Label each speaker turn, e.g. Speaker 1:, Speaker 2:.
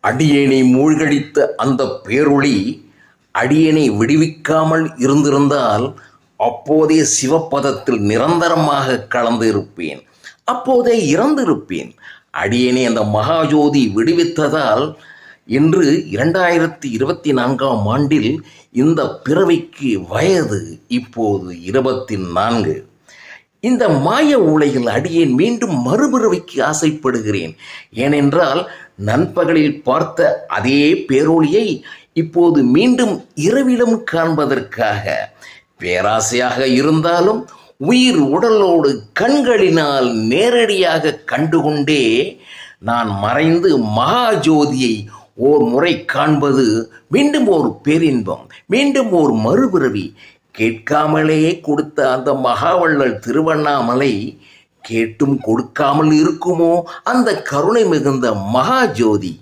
Speaker 1: அடியேனை மூழ்கடித்த அந்த பேரொளி அடியேனை விடுவிக்காமல் இருந்திருந்தால் அப்போதே சிவப்பதத்தில் நிரந்தரமாக கலந்து இருப்பேன், அப்போதே இறந்திருப்பேன். அடியேனை அந்த மகாஜோதி விடுவித்ததால் இன்று 2024ஆம் ஆண்டில் இந்த பிறவிக்கு வயது இப்போது 24. இந்த மாய உலகில் அடியேன் மீண்டும் மறுபிறவிக்கு ஆசைப்படுகிறேன். ஏனென்றால் நண்பகலில் பார்த்த அதே பேரொளியை இப்போது மீண்டும் இரவிலும் காண்பதற்காக பேராசையாக இருந்தாலும் உயிர் உடலோடு கண்களினால் நேரடியாக கண்டுகொண்டே நான் மறைந்து மகாஜோதியை ஓர் முறை காண்பது மீண்டும் ஒரு பேரின்பம், மீண்டும் ஒரு மறுபிறவி. கேட்காமலே கொடுத்த அந்த மகாவள்ளல் திருவண்ணாமலை கேட்டும் கொடுக்காமல் இருக்குமோ அந்த கருணை மிகுந்த மகாஜோதி?